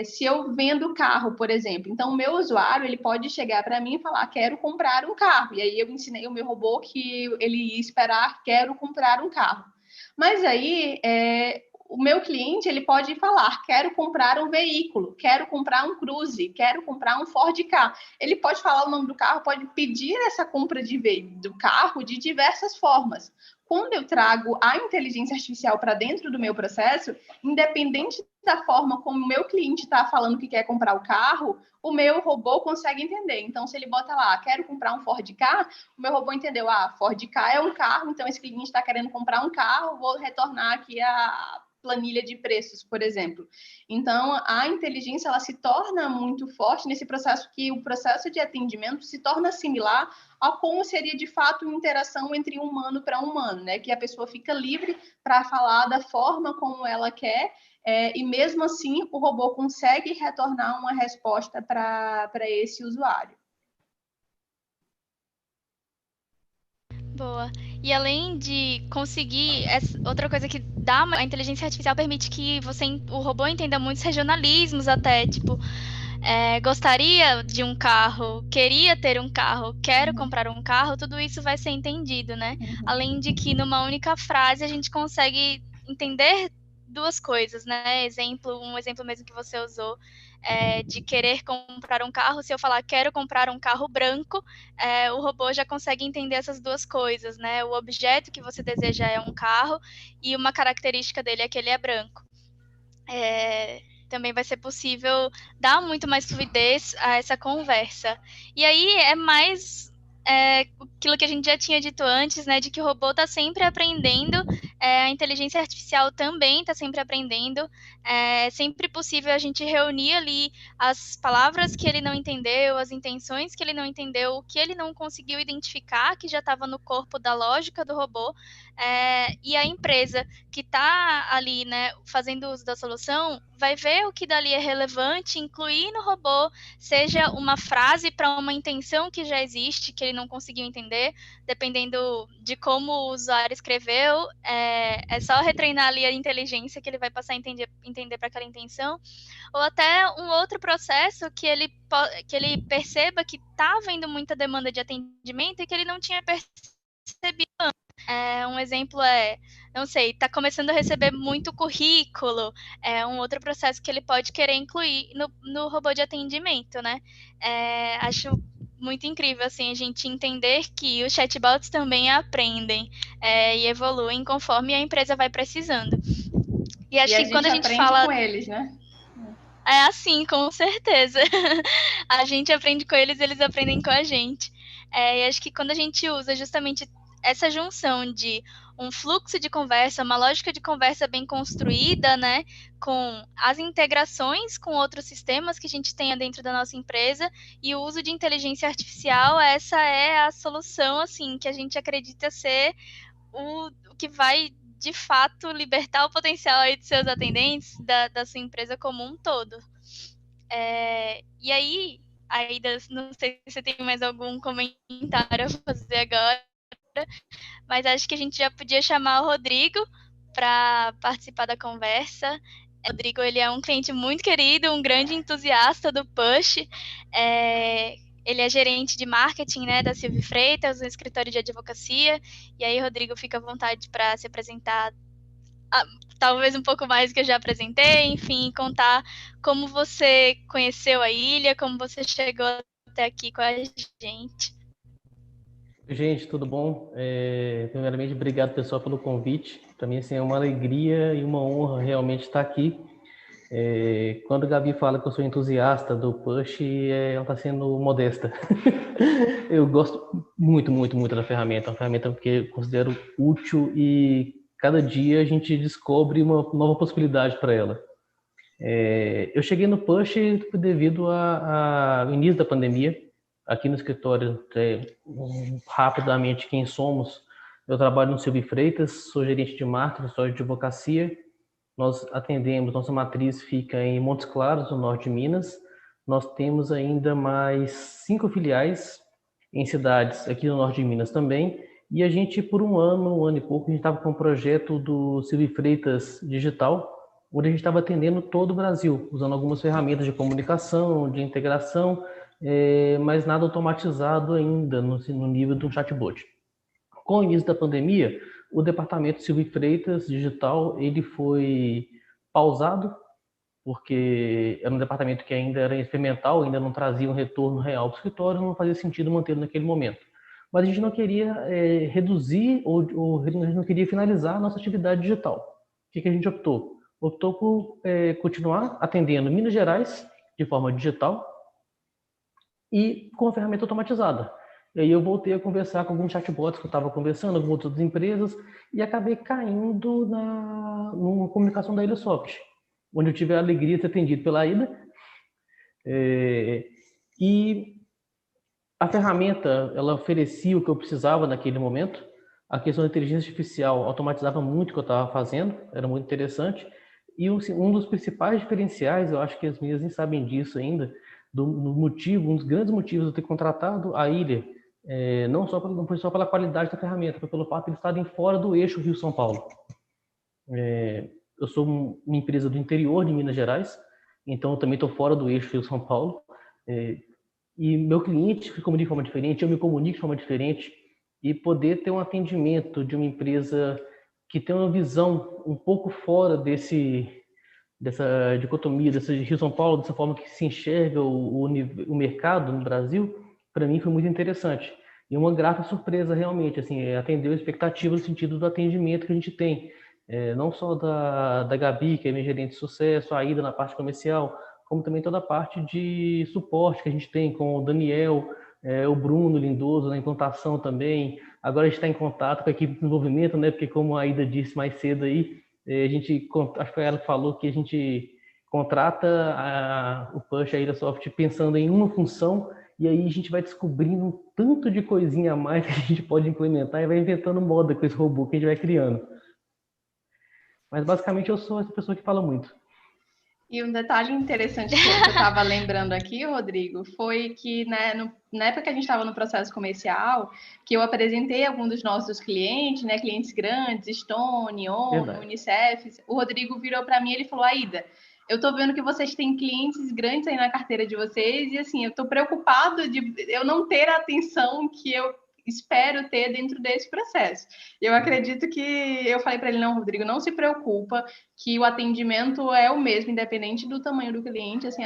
se eu vendo carro, por exemplo, então o meu usuário ele pode chegar para mim e falar, quero comprar um carro. E aí eu ensinei o meu robô que ele ia esperar, quero comprar um carro. Mas aí o meu cliente ele pode falar, quero comprar um veículo, quero comprar um Cruze, quero comprar um Ford Ka. Ele pode falar o nome do carro, pode pedir essa compra do carro de diversas formas. Quando eu trago a inteligência artificial para dentro do meu processo, independente da forma como o meu cliente está falando que quer comprar o carro, o meu robô consegue entender. Então, se ele bota lá, quero comprar um Ford Ka, o meu robô entendeu, Ford Ka é um carro, então esse cliente está querendo comprar um carro, vou retornar aqui a planilha de preços, por exemplo. Então, a inteligência ela se torna muito forte nesse processo que o processo de atendimento se torna similar a como seria de fato uma interação entre humano para humano, né? Que a pessoa fica livre para falar da forma como ela quer, e mesmo assim o robô consegue retornar uma resposta para esse usuário. Boa. E além de conseguir, outra coisa que a inteligência artificial permite que o robô entenda muitos regionalismos até, tipo, gostaria de um carro, queria ter um carro, quero comprar um carro, tudo isso vai ser entendido, né? Além de que numa única frase a gente consegue entender duas coisas, né? Um exemplo mesmo que você usou, de querer comprar um carro, se eu falar quero comprar um carro branco, o robô já consegue entender essas duas coisas, né? O objeto que você deseja é um carro e uma característica dele é que ele é branco. Também vai ser possível dar muito mais fluidez a essa conversa. E aí é mais aquilo que a gente já tinha dito antes, né, de que o robô está sempre aprendendo, a inteligência artificial também está sempre aprendendo, é sempre possível a gente reunir ali as palavras que ele não entendeu, as intenções que ele não entendeu, o que ele não conseguiu identificar, que já estava no corpo da lógica do robô, e a empresa que está ali, né, fazendo uso da solução, vai ver o que dali é relevante, incluir no robô, seja uma frase para uma intenção que já existe, que ele não conseguiu entender, dependendo de como o usuário escreveu, é só retreinar ali a inteligência que ele vai passar a entender para aquela intenção, ou até um outro processo que ele perceba que está havendo muita demanda de atendimento e que ele não tinha percebido. Um exemplo não sei, está começando a receber muito currículo, um outro processo que ele pode querer incluir no robô de atendimento, né? Acho muito incrível, assim, a gente entender que os chatbots também aprendem e evoluem conforme a empresa vai precisando. E acho que quando a gente fala com eles, né? É assim, com certeza. A gente aprende com eles, eles aprendem com a gente. E acho que quando a gente usa justamente essa junção de um fluxo de conversa, uma lógica de conversa bem construída, né, com as integrações com outros sistemas que a gente tenha dentro da nossa empresa e o uso de inteligência artificial, essa é a solução, assim, que a gente acredita ser o que vai de fato libertar o potencial aí de seus atendentes, da sua empresa como um todo. E aí, Aida, não sei se você tem mais algum comentário a fazer agora, mas acho que a gente já podia chamar o Rodrigo para participar da conversa. O Rodrigo, ele é um cliente muito querido, um grande entusiasta do Push. Ele é gerente de marketing, né, da Silvio Freitas, no escritório de advocacia. E aí, Rodrigo, fica à vontade para se apresentar, talvez um pouco mais do que eu já apresentei, enfim, contar como você conheceu a ilha, como você chegou até aqui com a gente. Gente, tudo bom? Primeiramente, obrigado, pessoal, pelo convite. Para mim, assim, é uma alegria e uma honra realmente estar aqui. Quando a Gabi fala que eu sou entusiasta do Push, ela está sendo modesta. Eu gosto muito, muito, muito da ferramenta. É uma ferramenta que eu considero útil e cada dia a gente descobre uma nova possibilidade para ela. Eu cheguei no Push devido ao início da pandemia. Aqui no escritório, rapidamente, quem somos? Eu trabalho no Silvio Freitas, sou gerente de marketing, sou de advocacia. Nós atendemos, nossa matriz fica em Montes Claros, no norte de Minas. Nós temos ainda mais 5 filiais em cidades aqui no norte de Minas também. E a gente, por um ano e pouco, a gente estava com um projeto do Silvio Freitas Digital, onde a gente estava atendendo todo o Brasil, usando algumas ferramentas de comunicação, de integração, mas nada automatizado ainda no nível do chatbot. Com o início da pandemia, o departamento Silvio Freitas Digital ele foi pausado, porque era um departamento que ainda era experimental, ainda não trazia um retorno real para o escritório, não fazia sentido mantê-lo naquele momento. Mas a gente não queria reduzir ou a gente não queria finalizar a nossa atividade digital. O que a gente optou? Optou por continuar atendendo Minas Gerais de forma digital e com a ferramenta automatizada. E aí eu voltei a conversar com alguns chatbots que eu estava conversando, com outras empresas, e acabei caindo numa comunicação da Ilhasoft, onde eu tive a alegria de ser atendido pela Aida. E a ferramenta, ela oferecia o que eu precisava naquele momento. A questão da inteligência artificial automatizava muito o que eu estava fazendo, era muito interessante. E um dos principais diferenciais, eu acho que as minhas nem sabem disso ainda, um dos grandes motivos de eu ter contratado a Ilha, não foi só pela qualidade da ferramenta, foi pelo fato de eles estarem fora do eixo Rio-São Paulo. Eu sou uma empresa do interior de Minas Gerais, então eu também estou fora do eixo Rio-São Paulo. E meu cliente se comunica de forma diferente, eu me comunico de forma diferente, e poder ter um atendimento de uma empresa que tem uma visão um pouco fora dessa dicotomia, dessa Rio-São Paulo, dessa forma que se enxerga o mercado no Brasil, para mim foi muito interessante. E uma grata surpresa realmente, assim, atendeu a expectativa no sentido do atendimento que a gente tem. Não só da Gabi, que é minha gerente de sucesso, a Aida na parte comercial, como também toda a parte de suporte que a gente tem com o Daniel, o Bruno Lindoso na implantação também. Agora a gente está em contato com a equipe de desenvolvimento, né? Porque como a Aida disse mais cedo aí, acho que ela falou que a gente contrata o Push, a Ilhasoft, pensando em uma função, e aí a gente vai descobrindo um tanto de coisinha a mais que a gente pode implementar e vai inventando moda com esse robô que a gente vai criando. Mas basicamente eu sou essa pessoa que fala muito. E um detalhe interessante que eu estava lembrando aqui, Rodrigo, foi que na época que a gente estava no processo comercial, que eu apresentei alguns dos nossos clientes, né, clientes grandes, Stone, ONU, Unicef, o Rodrigo virou para mim e ele falou, Aida, eu estou vendo que vocês têm clientes grandes aí na carteira de vocês e assim, eu estou preocupado de eu não ter a atenção que eu espero ter dentro desse processo. Eu acredito que eu falei para ele, não, Rodrigo, não se preocupa, que o atendimento é o mesmo, independente do tamanho do cliente, assim,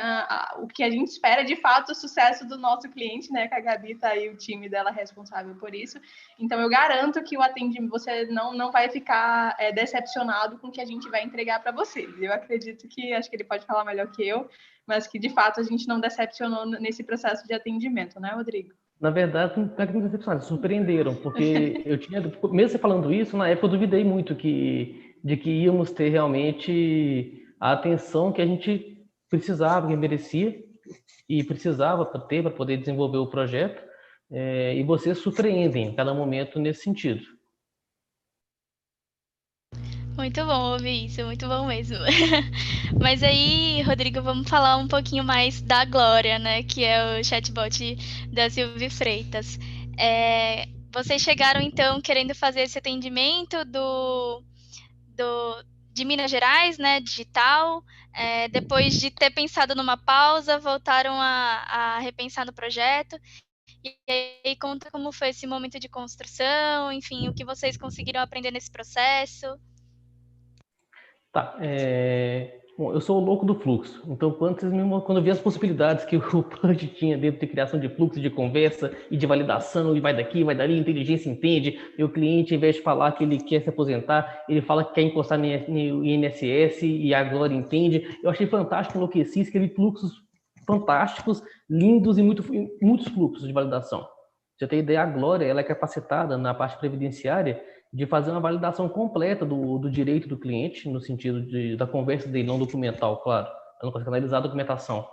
o que a gente espera, de fato, o sucesso do nosso cliente, né, que a Gabi está aí, o time dela responsável por isso, então eu garanto que o atendimento, você não vai ficar decepcionado com o que a gente vai entregar para vocês. Eu acredito que, acho que ele pode falar melhor que eu, mas que, de fato, a gente não decepcionou nesse processo de atendimento, né, Rodrigo? Na verdade, não é que me decepcionaram, surpreenderam, porque mesmo você falando isso, na época eu duvidei muito de que íamos ter realmente a atenção que a gente precisava, que merecia e precisava ter para poder desenvolver o projeto, e vocês surpreendem a cada momento nesse sentido. Muito bom ouvir isso, muito bom mesmo. Mas aí, Rodrigo, vamos falar um pouquinho mais da Glória, né? Que é o chatbot da Silvia Freitas. Vocês chegaram, então, querendo fazer esse atendimento de Minas Gerais, né? Digital. Depois de ter pensado numa pausa, voltaram a repensar no projeto. E aí, conta como foi esse momento de construção, enfim, o que vocês conseguiram aprender nesse processo. Tá, bom, eu sou o louco do fluxo, então quando eu vi as possibilidades que o Punch tinha dentro de criação de fluxo, de conversa e de validação, e vai daqui, vai dali, inteligência entende, e o cliente, em vez de falar que ele quer se aposentar, ele fala que quer encostar no INSS e a Glória entende. Eu achei fantástico, enlouqueci, escrevi fluxos fantásticos, lindos e muitos fluxos de validação. Pra você ter ideia, a Glória ela é capacitada na parte previdenciária de fazer uma validação completa do direito do cliente, no sentido da conversa dele, não documental, claro. Ela não consegue analisar a documentação.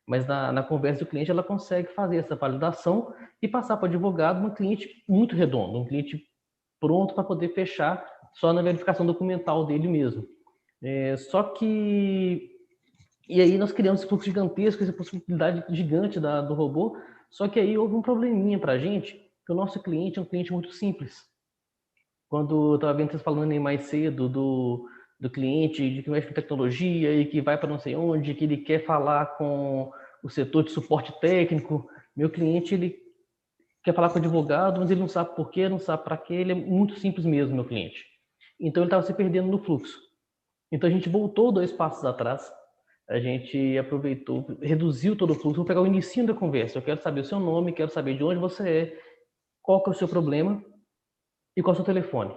Mas na conversa do cliente, ela consegue fazer essa validação e passar para o advogado um cliente muito redondo, um cliente pronto para poder fechar só na verificação documental dele mesmo. Só que... E aí nós criamos esse fluxo gigantesco, essa possibilidade gigante do robô, só que aí houve um probleminha para a gente, que o nosso cliente é um cliente muito simples. Quando eu estava vendo vocês falando aí mais cedo do cliente, de que mexe com tecnologia e que vai para não sei onde, que ele quer falar com o setor de suporte técnico. Meu cliente, ele quer falar com o advogado, mas ele não sabe por quê, não sabe para quê, ele é muito simples mesmo, meu cliente. Então, ele estava se perdendo no fluxo. Então, a gente voltou 2 passos atrás, a gente aproveitou, reduziu todo o fluxo, vou pegar o início da conversa, eu quero saber o seu nome, quero saber de onde você é, qual que é o seu problema e qual é o seu telefone.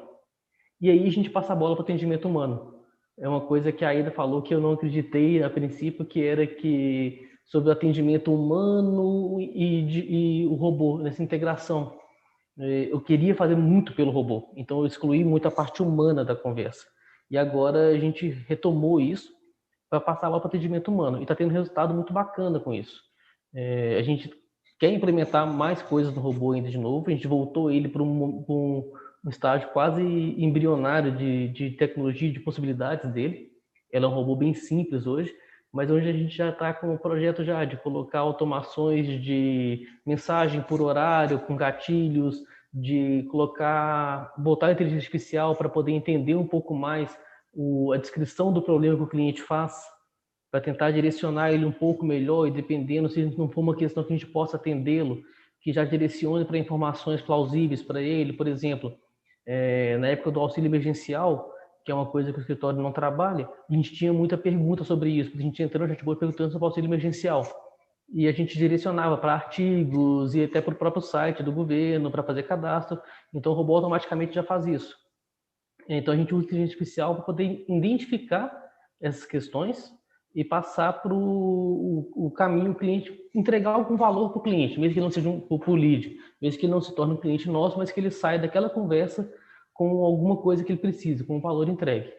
E aí a gente passa a bola para o atendimento humano. É uma coisa que a Aida falou que eu não acreditei a princípio, que era que sobre o atendimento humano e o robô, nessa integração. Eu queria fazer muito pelo robô, então eu excluí muito a parte humana da conversa. E agora a gente retomou isso para passar lá para o atendimento humano. E está tendo resultado muito bacana com isso. A gente quer implementar mais coisas no robô ainda de novo, a gente voltou ele para um estágio quase embrionário de tecnologia e de possibilidades dele. Ela é um robô bem simples hoje, mas hoje a gente já está com um projeto já de colocar automações de mensagem por horário, com gatilhos, de botar a inteligência artificial para poder entender um pouco mais a descrição do problema que o cliente faz, para tentar direcionar ele um pouco melhor e dependendo se não for uma questão que a gente possa atendê-lo, que já direcione para informações plausíveis para ele. Por exemplo, na época do auxílio emergencial, que é uma coisa que o escritório não trabalha, a gente tinha muita pergunta sobre isso, a gente entrou, a gente foi perguntando sobre o auxílio emergencial. E a gente direcionava para artigos e até para o próprio site do governo, para fazer cadastro. Então o robô automaticamente já faz isso. Então a gente usa a inteligência artificial para poder identificar essas questões e passar para o caminho, o cliente, entregar algum valor para o cliente, mesmo que não seja pro lead, mesmo que ele não se torne um cliente nosso, mas que ele saia daquela conversa com alguma coisa que ele precisa, com um valor entregue.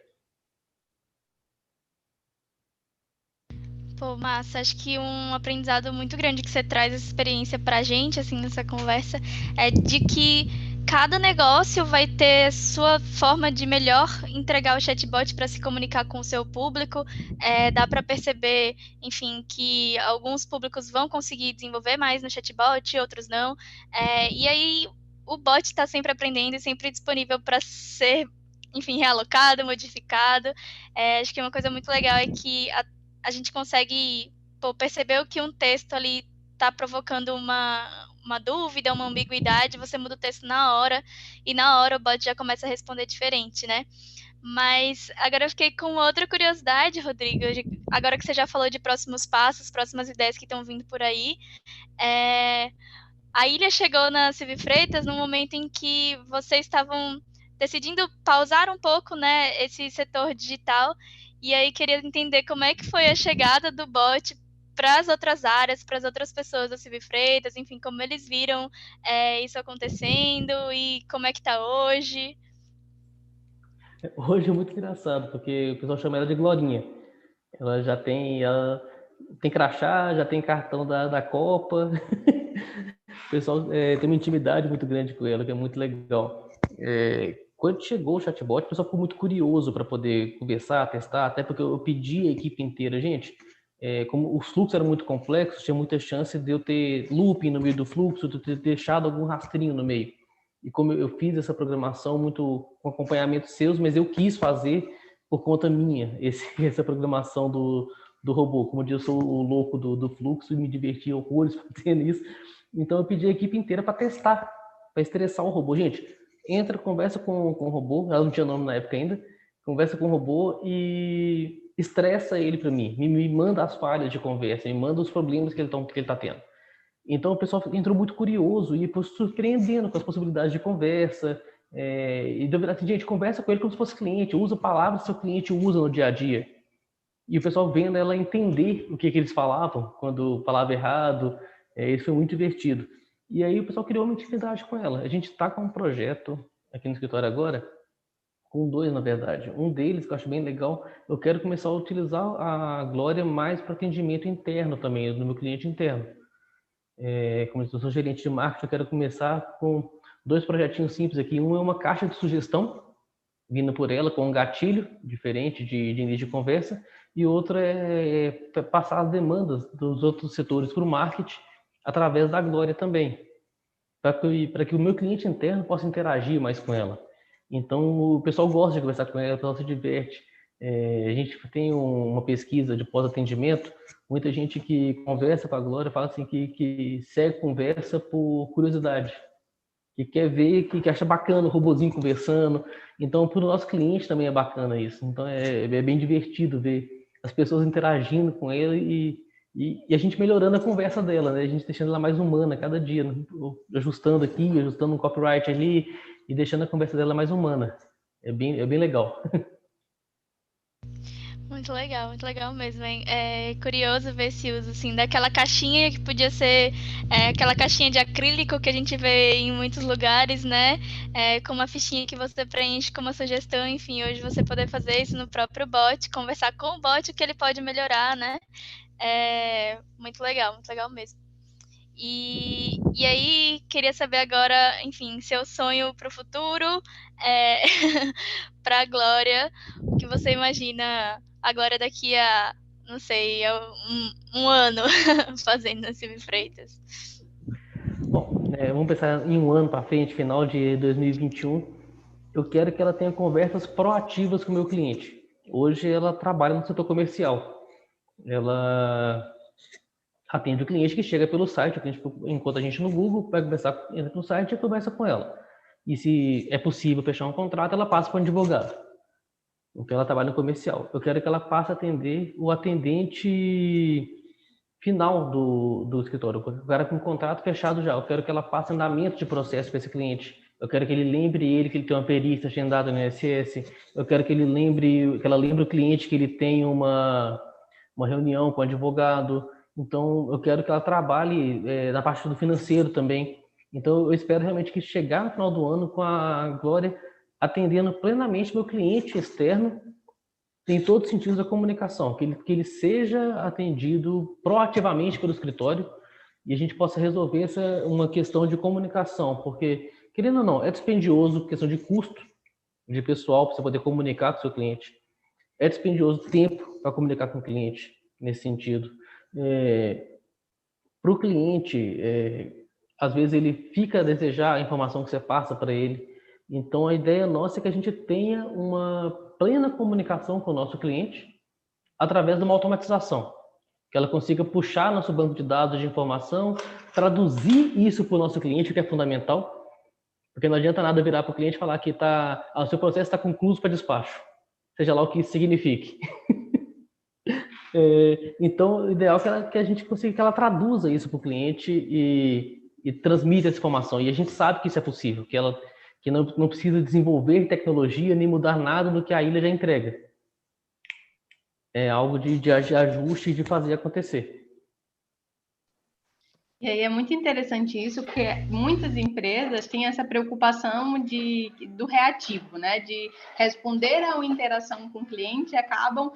Pô, massa, acho que um aprendizado muito grande que você traz essa experiência pra gente, assim, nessa conversa, é de que cada negócio vai ter sua forma de melhor entregar o chatbot para se comunicar com o seu público. Dá para perceber, enfim, que alguns públicos vão conseguir desenvolver mais no chatbot, outros não. E aí o bot está sempre aprendendo e sempre disponível para ser, enfim, realocado, modificado. Acho que uma coisa muito legal é que a gente consegue perceber o que um texto ali está provocando uma dúvida, uma ambiguidade, você muda o texto na hora, e na hora o bot já começa a responder diferente, né? Mas agora eu fiquei com outra curiosidade, Rodrigo, agora que você já falou de próximos passos, próximas ideias que estão vindo por aí, a Ilha chegou na Silvio Freitas no momento em que vocês estavam decidindo pausar um pouco, né, esse setor digital, e aí queria entender como é que foi a chegada do bot para as outras áreas, para as outras pessoas da Silvio Freitas, enfim, como eles viram isso acontecendo e como é que está hoje. Hoje é muito engraçado, porque o pessoal chama ela de Glorinha. Ela tem crachá, já tem cartão da Copa. O pessoal tem uma intimidade muito grande com ela, que é muito legal. Quando chegou o chatbot, o pessoal ficou muito curioso para poder conversar, testar, até porque eu pedi a equipe inteira, gente, como os fluxos eram muito complexos, tinha muita chance de eu ter looping no meio do fluxo, de eu ter deixado algum rastrinho no meio. E como eu fiz essa programação muito com acompanhamento seus, mas eu quis fazer por conta minha, essa programação do robô. Como eu disse, eu sou o louco do fluxo e me diverti horrores fazendo isso. Então eu pedi a equipe inteira para testar, para estressar o robô. Gente, entra, conversa com o robô, ela não tinha nome na época ainda, conversa com o robô e estressa ele para mim, me manda as falhas de conversa, me manda os problemas que ele está tendo. Então o pessoal entrou muito curioso e surpreendendo com as possibilidades de conversa. E deu assim, gente, conversa com ele como se fosse cliente, usa palavras que seu cliente usa no dia a dia. E o pessoal vendo ela entender o que eles falavam quando falava errado. Isso foi muito divertido. E aí o pessoal criou uma intimidade com ela. A gente está com um projeto aqui no escritório agora, com 2 na verdade. Um deles, que eu acho bem legal, eu quero começar a utilizar a Glória mais para atendimento interno também, no meu cliente interno. Como eu sou gerente de marketing, eu quero começar com 2 projetinhos simples aqui. Um é uma caixa de sugestão, vindo por ela com um gatilho diferente de início de conversa, e outro é passar as demandas dos outros setores para o marketing através da Glória também, para que o meu cliente interno possa interagir mais com ela. Então, o pessoal gosta de conversar com ela, o pessoal se diverte. A gente tem uma pesquisa de pós-atendimento, muita gente que conversa com a Glória fala assim que segue conversa por curiosidade, que quer ver, que acha bacana o robozinho conversando. Então, para o nosso cliente também é bacana isso. Então, é bem divertido ver as pessoas interagindo com ele e a gente melhorando a conversa dela, né? A gente deixando ela mais humana cada dia, né? Ajustando aqui, ajustando um copyright ali e deixando a conversa dela mais humana. É bem legal. Muito legal mesmo, hein? É curioso ver esse uso, assim, daquela caixinha que podia ser aquela caixinha de acrílico que a gente vê em muitos lugares, né? Com uma fichinha que você preenche com uma sugestão, enfim, hoje você poder fazer isso no próprio bot, conversar com o bot o que ele pode melhorar, né? Muito legal mesmo. E aí, queria saber agora, enfim, seu sonho para o futuro, para a Glória, o que você imagina a Glória daqui a, não sei, a um ano fazendo na Silvio Freitas? Bom, vamos pensar em um ano para frente, final de 2021. Eu quero que ela tenha conversas proativas com o meu cliente. Hoje ela trabalha no setor comercial. Ela atende o cliente que chega pelo site, o cliente encontra a gente no Google, vai conversar, entra no site e conversa com ela. E se é possível fechar um contrato, ela passa para um advogado. Então ela trabalha no comercial. Eu quero que ela passe a atender o atendente final do escritório. O cara com o contrato fechado já. Eu quero que ela passe andamento de processo para esse cliente. Eu quero que ele lembre que ele tem uma perícia agendada no INSS. Eu quero que ela lembre o cliente que ele tem uma reunião com o advogado. Então, eu quero que ela trabalhe na parte do financeiro também. Então, eu espero realmente que chegar no final do ano com a Glória atendendo plenamente meu cliente externo em todos os sentidos da comunicação, que ele seja atendido proativamente pelo escritório e a gente possa resolver uma questão de comunicação, porque, querendo ou não, é dispendioso, questão de custo de pessoal para você poder comunicar com o seu cliente, é dispendioso tempo para comunicar com o cliente, nesse sentido. Para o cliente, às vezes ele fica a desejar a informação que você passa para ele. Então, a ideia nossa é que a gente tenha uma plena comunicação com o nosso cliente através de uma automatização, que ela consiga puxar nosso banco de dados de informação, traduzir isso para o nosso cliente, o que é fundamental, porque não adianta nada virar para o cliente e falar que o seu processo está concluído para despacho, seja lá o que isso signifique. Então, o ideal é que a gente consiga que ela traduza isso para o cliente e transmita essa informação. E a gente sabe que isso é possível, que não precisa desenvolver tecnologia nem mudar nada do que a ilha já entrega. É algo de ajuste e de fazer acontecer. E aí é muito interessante isso, porque muitas empresas têm essa preocupação do reativo, né? De responder à interação com o cliente e acabam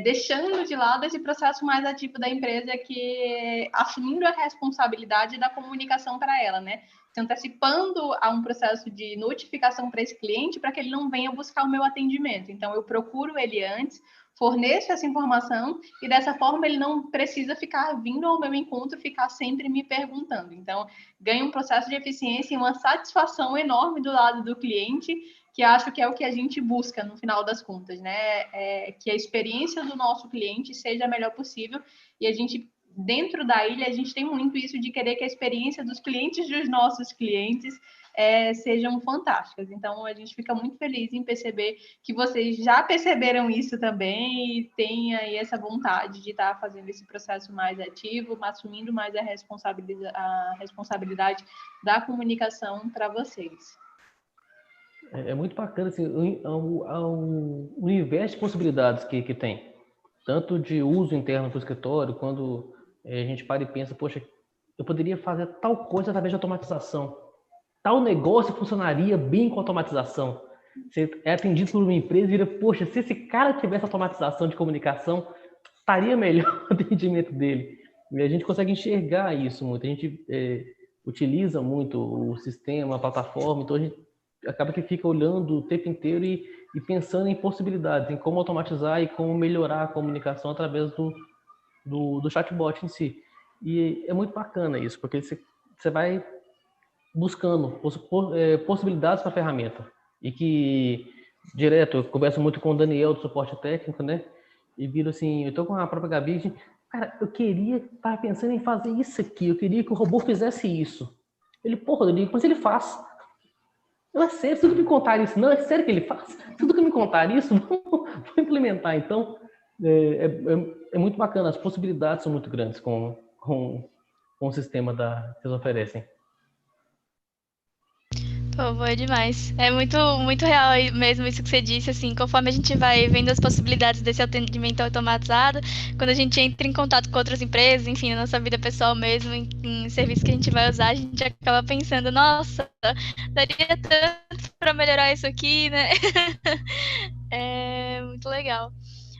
deixando de lado esse processo mais ativo da empresa, que assumindo a responsabilidade da comunicação para ela, né? Se antecipando a um processo de notificação para esse cliente para que ele não venha buscar o meu atendimento. Então, eu procuro ele antes, forneço essa informação e dessa forma ele não precisa ficar vindo ao meu encontro, ficar sempre me perguntando. Então, ganha um processo de eficiência e uma satisfação enorme do lado do cliente, que acho que é o que a gente busca no final das contas, né? Que a experiência do nosso cliente seja a melhor possível e a gente, dentro da ilha, a gente tem muito isso de querer que a experiência dos clientes dos nossos clientes sejam fantásticas. Então, a gente fica muito feliz em perceber que vocês já perceberam isso também e têm aí essa vontade de estar fazendo esse processo mais ativo, assumindo mais a responsabilidade da comunicação para vocês. É muito bacana assim, o universo de possibilidades que tem, tanto de uso interno para o escritório, quando a gente para e pensa, poxa, eu poderia fazer tal coisa através de automatização, tal negócio funcionaria bem com automatização. Você é atendido por uma empresa e vira, poxa, se esse cara tivesse automatização de comunicação, estaria melhor o atendimento dele. E a gente consegue enxergar isso muito, a gente utiliza muito o sistema, a plataforma, então a gente acaba que fica olhando o tempo inteiro e pensando em possibilidades, em como automatizar e como melhorar a comunicação através do chatbot em si. E é muito bacana isso, porque você vai buscando possibilidades para a ferramenta e que direto, eu converso muito com o Daniel do suporte técnico, né? E viro assim, eu tô com a própria Gabi, cara, eu tava pensando em fazer isso aqui, eu queria que o robô fizesse isso. Ele, porra, Rodrigo, mas ele faz. Não é sério, tudo que me contar isso, não, é sério que ele faz? Tudo que me contar isso, vou implementar. Então, é muito bacana, as possibilidades são muito grandes com o sistema que eles oferecem. Pô, boa demais. É muito, muito real mesmo isso que você disse, assim, conforme a gente vai vendo as possibilidades desse atendimento automatizado, quando a gente entra em contato com outras empresas, enfim, na nossa vida pessoal mesmo, em serviço que a gente vai usar, a gente acaba pensando, nossa, daria tanto para melhorar isso aqui, né? É muito legal.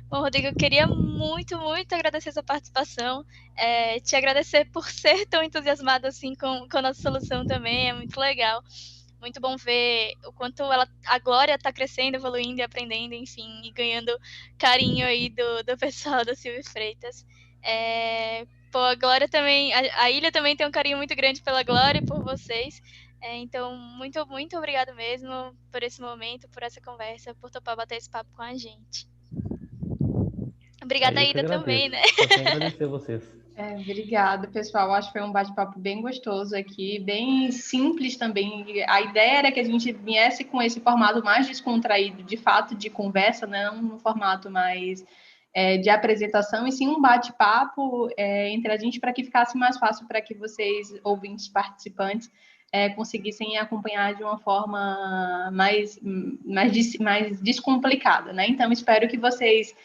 Bom, Rodrigo, eu queria muito, muito agradecer a sua participação, te agradecer por ser tão entusiasmado assim com a nossa solução também, é muito legal. Muito bom ver o quanto a Glória está crescendo, evoluindo e aprendendo, enfim, e ganhando carinho aí do pessoal da Silvio Freitas. Pô, a Glória também, a Ilha também tem um carinho muito grande pela Glória e por vocês. Então, muito, muito obrigado mesmo por esse momento, por essa conversa, por topar bater esse papo com a gente. Obrigada, Eu que Ida, também, agradeço. né? Só tenho a agradecer a vocês. Obrigada, pessoal. Acho que foi um bate-papo bem gostoso aqui, bem simples também. A ideia era que a gente viesse com esse formato mais descontraído, de fato, de conversa, não um formato mais de apresentação, e sim um bate-papo entre a gente para que ficasse mais fácil para que vocês, ouvintes participantes, conseguissem acompanhar de uma forma mais descomplicada, né? Então, espero que vocês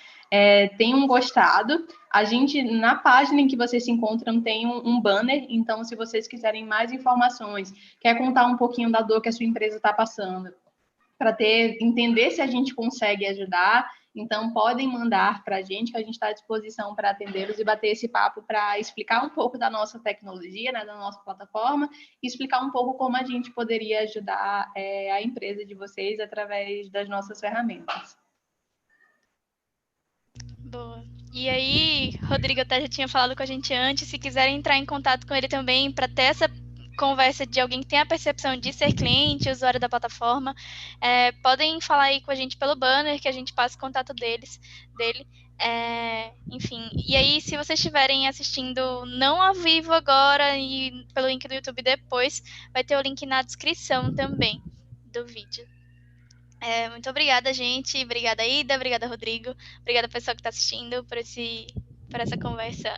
tenham gostado. A gente, na página em que vocês se encontram, tem um banner, então, se vocês quiserem mais informações, quer contar um pouquinho da dor que a sua empresa está passando, para entender se a gente consegue ajudar, então podem mandar para a gente, que a gente está à disposição para atendê-los e bater esse papo para explicar um pouco da nossa tecnologia, né, da nossa plataforma, e explicar um pouco como a gente poderia ajudar a empresa de vocês através das nossas ferramentas. Boa. E aí, Rodrigo até já tinha falado com a gente antes, se quiserem entrar em contato com ele também para ter essa conversa de alguém que tem a percepção de ser cliente, usuário da plataforma, podem falar aí com a gente pelo banner, que a gente passa o contato dele. Enfim, e aí, se vocês estiverem assistindo não ao vivo agora e pelo link do YouTube depois, vai ter o link na descrição também do vídeo. Muito obrigada, gente. Obrigada, Ida. Obrigada, Rodrigo. Obrigada, pessoal que está assistindo, por essa conversa